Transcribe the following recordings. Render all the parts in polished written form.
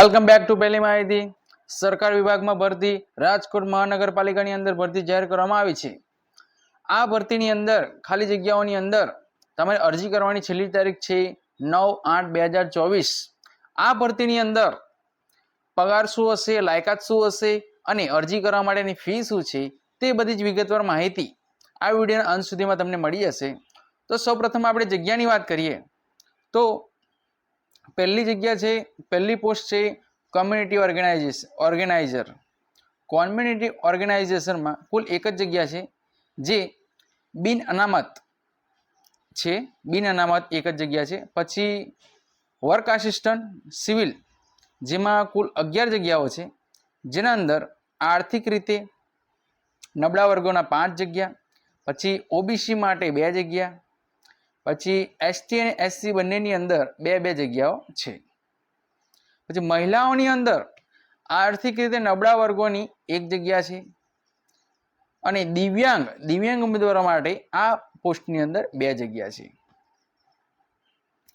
Welcome back to પહેલી માહિતી। સરકાર વિભાગમાં ભરતી રાજકોટ મહાનગરપાલિકાની અંદર ભરતી જાહેર કરવામાં આવી છે। આ ભરતીની અંદર ખાલી જગ્યાઓની અંદર તમારે અરજી કરવાની છેલ્લી તારીખ છે 9/8/2024। આ ભરતીની અંદર પગાર શું હશે, લાયકાત શું હશે અને અરજી કરવા માટેની ફી શું છે તે બધી જ વિગતવાર માહિતી આ વિડીયોના અંત સુધીમાં તમને મળી જશે। તો સૌપ્રથમ આપણે જગ્યાની વાત કરીએ તો પહેલી જગ્યા છે, પહેલી પોસ્ટ છે કોમ્યુનિટી ઓર્ગેનાઇઝર। કોમ્યુનિટી ઓર્ગેનાઇઝેશનમાં કુલ એક જ જગ્યા છે જે બિન અનામત છે, બિન અનામત એક જ જગ્યા છે। પછી વર્ક આસિસ્ટન્ટ સિવિલ જેમાં કુલ 11 જગ્યાઓ છે, જેના અંદર આર્થિક રીતે નબળા વર્ગોના 5 જગ્યા, પછી ઓબીસી માટે 2 જગ્યા, પછી એસટી અને એસસી બંનેની અંદર 2 જગ્યાઓ છે। પછી મહિલાઓની અંદર આર્થિક રીતે નબળા વર્ગોની 1 જગ્યા છે અને દિવ્યાંગ ઉમેદવારો માટે આ પોસ્ટની અંદર 2 જગ્યા છે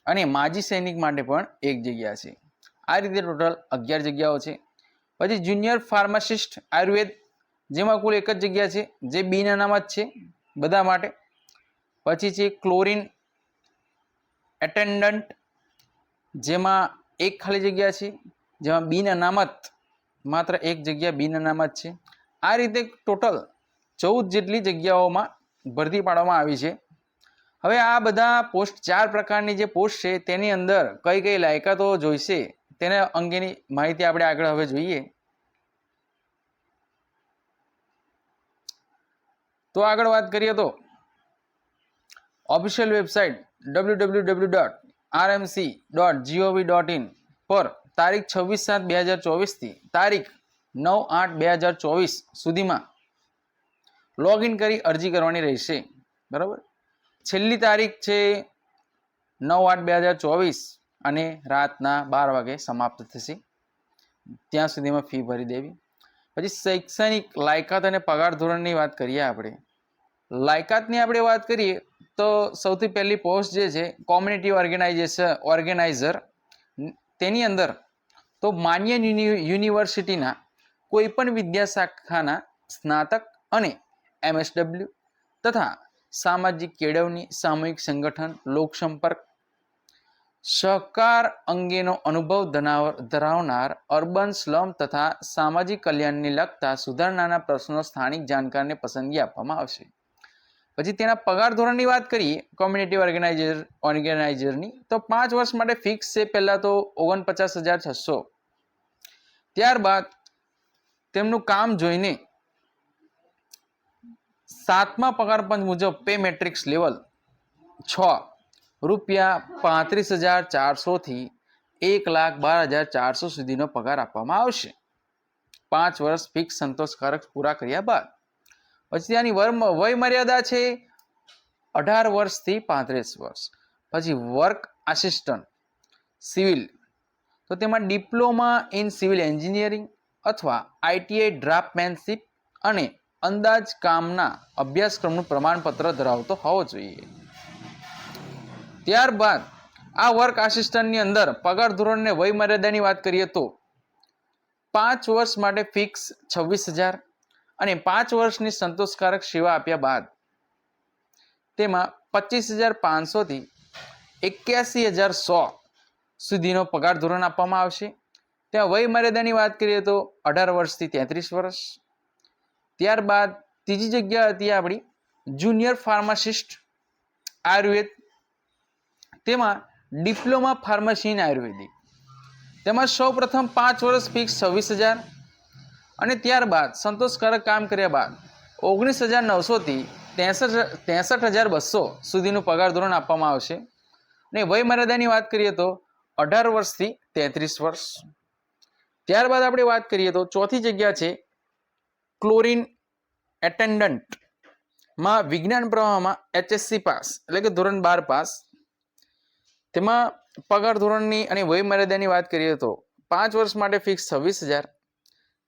અને માજી સૈનિક માટે પણ 1 જગ્યા છે। આ રીતે ટોટલ 11 જગ્યાઓ છે। પછી જુનિયર ફાર્માસિસ્ટ આયુર્વેદ જેમાં કુલ એક જ જગ્યા છે જે બિન અનામત છે બધા માટે। પછી છે ક્લોરીન એટેન્ડન્ટ જેમાં એક ખાલી જગ્યા છે, જેમાં બિન અનામત માત્ર 1 જગ્યા બિન અનામત છે। આ રીતે ટોટલ 14 જેટલી જગ્યાઓમાં ભરતી પાડવામાં આવી છે। હવે આ બધા પોસ્ટ 4 પ્રકારની જે પોસ્ટ છે તેની અંદર કઈ કઈ લાયકાતો જોઈશે તેના અંગેની માહિતી આપણે આગળ હવે જોઈએ। તો આગળ વાત કરીએ તો ઓફિશિયલ વેબસાઇટ www.rmc.gov.in પર તારીખ 26/7/2024 થી તારીખ 9/8/2024 સુધીમાં લોગિન કરી અરજી કરવાની રહેશે, બરાબર। છેલ્લી તારીખ છે 9/8/2024 અને રાતના 12 વાગે સમાપ્ત થશે, ત્યાં સુધીમાં ફી ભરી દેવી। પછી શૈક્ષણિક લાયકાત અને પગાર ધોરણની વાત કરીએ આપણે। લાયકાતની આપણે વાત કરીએ તો સૌથી પહેલી પોસ્ટ જે છે કોમ્યુનિટી ઓર્ગેનાઇઝર તેની અંદર તો માન્ય યુનિવર્સિટીના કોઈ પણ વિદ્યા શાખાના સ્નાતક અને MSW તથા સામાજિક કેળવણી, સામૂહિક સંગઠન, લોકસંપર્ક, સહકાર અંગેનો અનુભવ ધરાવનાર, અર્બન સ્લમ તથા સામાજિક કલ્યાણને લગતા સુધારણાના પ્રશ્નો સ્થાનિક જાણકારને પસંદગી આપવામાં આવશે। પછી તેના પગાર ધોરણની વાત કરીએ કોમ્યુનિટી ઓર્ગેનાઇઝરની તો 5 વર્ષ માટે ફિક્સ છે, પહેલા તો 49,600। ત્યારબાદ તેમનું કામ જોઈને 7મા પગાર પંચ મુજબ પે મેટ્રિક્સ લેવલ 6 ₹35,400 થી 1,12,400 સુધીનો પગાર આપવામાં આવશે 5 વર્ષ ફિક્સ સંતોષકારક પૂરા કર્યા બાદ। પછી ત્યાંની વય મર્યાદા છે 18 વર્ષથી 35 વર્ષ। પછી વર્ક આસિસ્ટન્ટ સિવિલ તો તેમાં ડિપ્લોમા ઇન સિવિલ એન્જિનિયરિંગ અથવા ITI ડ્રાફ્ટમેનશિપ અને અંદાજ કામના અભ્યાસક્રમનું પ્રમાણપત્ર ધરાવતો હોવો જોઈએ। ત્યારબાદ આ વર્ક આસિસ્ટન્ટની અંદર પગાર ધોરણને વય મર્યાદાની વાત કરીએ તો 5 વર્ષ માટે ફિક્સ 26,000 અને 5 વર્ષની સંતોષકારક સેવા આપ્યા બાદ તેમાં 25,500 થી 81,100 સુધીનો પગાર ધોરણ આપવામાં આવશે। ત્યાં વય મર્યાદાની વાત કરીએ તો 18 વર્ષથી 33 વર્ષ। ત્યારબાદ ત્રીજી જગ્યા હતી આપણી જુનિયર ફાર્માસિસ્ટ આયુર્વેદ, તેમાં ડિપ્લોમા ફાર્મસી ઇન આયુર્વેદિક, તેમાં સૌપ્રથમ 5 વર્ષ ફિક્સ 26,000 અને ત્યારબાદ સંતોષકારક કામ કર્યા બાદ 19,900 થી 63,200 સુધીનું પગાર ધોરણ આપવામાં આવશે। અને વય મર્યાદાની વાત કરીએ તો 18 વર્ષથી 33 વર્ષ। ત્યારબાદ આપણે વાત કરીએ તો ચોથી જગ્યા છે ક્લોરીન એટેન્ડન્ટમાં વિજ્ઞાન પ્રવાહમાં HSC પાસ એટલે કે ધોરણ 12 પાસ। તેમાં પગાર ધોરણની અને વય મર્યાદાની વાત કરીએ તો 5 વર્ષ માટે ફિક્સ 26,000,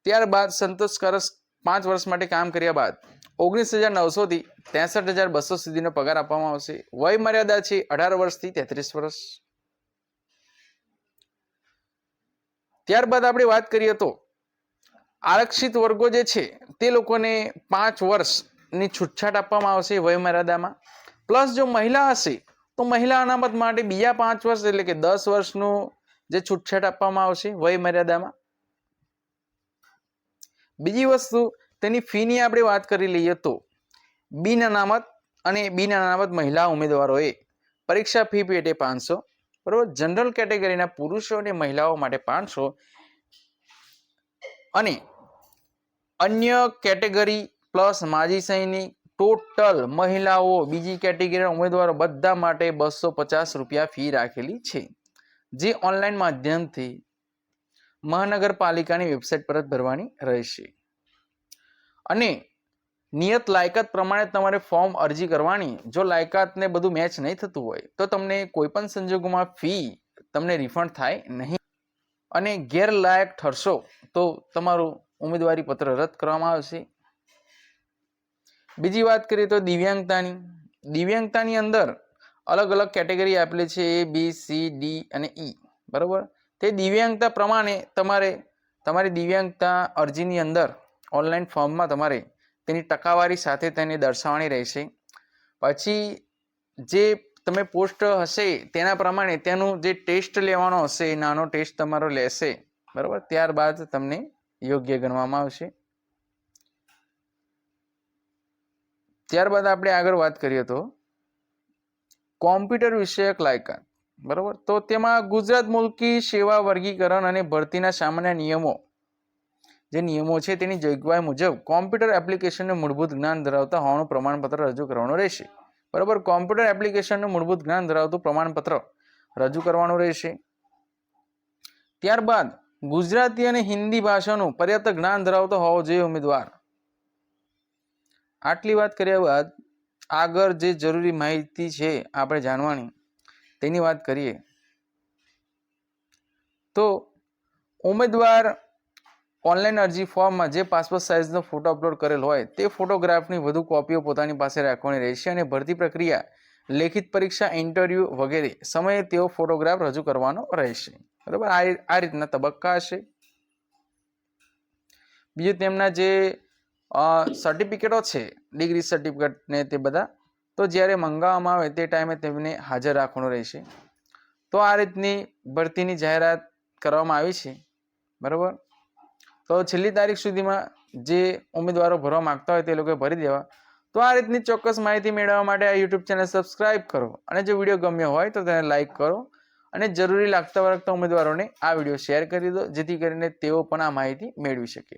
ત્યારબાદ સંતોષકારક 5 વર્ષ માટે કામ કર્યા બાદ 19,900 થી 63,200 સુધીનો પગાર આપવામાં આવશે। વય મર્યાદા છે 18 વર્ષથી 33 વર્ષ। ત્યારબાદ આપણે વાત કરીએ તો આરક્ષિત વર્ગો જે છે તે લોકોને 5 વર્ષની છૂટછાટ આપવામાં આવશે વયમર્યાદામાં. પ્લસ જો મહિલા હશે તો મહિલા અનામત માટે બીજા 5 વર્ષ એટલે કે 10 વર્ષનું જે છૂટછાટ આપવામાં આવશે વયમર્યાદામાં. બીજી વસ્તુ તેની ફીની આપણે વાત કરી લઈએ તો બિન અનામત અને બિન અનામત મહિલા ઉમેદવારોએ પરીક્ષા ફી પેટે 500, બરોબર. જનરલ કેટેગરીના પુરુષો અને મહિલાઓ માટે 500 અને અન્ય કેટેગરી પ્લસ માજી સૈનિક ટોટલ મહિલાઓ બીજી કેટેગરીના ઉમેદવારો બધા માટે 250 રૂપિયા ફી રાખેલી છે, જે ઓનલાઈન માધ્યમથી મહાનગરપાલિકાની વેબસાઇટ પર જ ભરવાની રહેશે. અને નિયત લાયકાત પ્રમાણે તમારે ફોર્મ અરજી કરવાની. જો લાયકાતને બધું મેચ નહીં થતું હોય તો તમને કોઈ પણ સંજોગોમાં ફી તમને રિફંડ થાય નહીં અને ગેરલાયક ઠરશો તો તમારું ઉમેદવારી પત્ર રદ કરવામાં આવશે. બીજી વાત કરીએ તો દિવ્યાંગતાની અંદર અલગ અલગ કેટેગરી આપેલી છે A, B, C, D અને E, બરાબર. તે દિવ્યાંગતા પ્રમાણે તમારે તમારી દિવ્યાંગતા અરજીની અંદર ઓનલાઈન ફોર્મમાં તમારે તેની ટકાવારી સાથે તેને દર્શાવવાની રહેશે. પછી જે તમે પોસ્ટ હશે તેના પ્રમાણે તેનું જે ટેસ્ટ લેવાનો હશે એ નાનો ટેસ્ટ તમારો લેશે, બરાબર. ત્યારબાદ તમને યોગ્ય ગણવામાં આવશે. ત્યારબાદ આપણે આગળ વાત કરીએ તો કોમ્પ્યુટર વિષયક લાયકાત, બરાબર. તો તેમાં ગુજરાત મુલકી સેવા વર્ગીકરણ અને ભરતીના સામાન્ય નિયમો જે નિયમો છે તેની જોગવાઈ મુજબ કોમ્પ્યુટર એપ્લિકેશનનું મૂળભૂત જ્ઞાન ધરાવતા હોવાનું પ્રમાણપત્ર રજૂ કરવાનું રહેશે, બરાબર. કોમ્પ્યુટર એપ્લિકેશનનું મૂળભૂત જ્ઞાન ધરાવતું પ્રમાણપત્ર રજૂ કરવાનું રહેશે. ત્યારબાદ ગુજરાતી અને હિન્દી ભાષાનું પર્યાપ્ત જ્ઞાન ધરાવતો હોવો જોઈએ ઉમેદવાર. આટલી વાત કર્યા બાદ આગળ જે જરૂરી માહિતી છે આપણે જાણવાની તેની વાત કરીએ તો ઉમેદવાર ઓનલાઈન અરજી ફોર્મમાં જે પાસપોર્ટ સાઇઝનો ફોટો અપલોડ કરેલ હોય તે ફોટોગ્રાફની વધુ કોપીઓ પોતાની પાસે રાખવાની રહેશે અને ભરતી પ્રક્રિયા, લેખિત પરીક્ષા, ઇન્ટરવ્યૂ વગેરે સમયે તેઓ ફોટોગ્રાફ રજૂ કરવાનો રહેશે, બરાબર. આ રીતના તબક્કા હશે. બીજું તેમના જે સર્ટિફિકેટો છે, ડિગ્રી સર્ટિફિકેટ ને તે બધા, તો જ્યારે મંગાવવામાં આવે તે ટાઈમે તેમને હાજર રાખવાનું રહેશે. તો આ રીતની ભરતીની જાહેરાત કરવામાં આવી છે, બરાબર. તો છેલ્લી તારીખ સુધીમાં જે ઉમેદવારો ભરવા માંગતા હોય તે લોકોએ ભરી દેવા. તો આ રીતની ચોક્કસ માહિતી મેળવવા માટે આ યુટ્યુબ ચેનલ સબસ્ક્રાઇબ કરો અને જો વિડીયો ગમ્યો હોય તો તેને લાઇક કરો અને જરૂરી લાગતા વળગતા ઉમેદવારોને આ વિડીયો શેર કરી દો, જેથી કરીને તેઓ પણ આ માહિતી મેળવી શકે.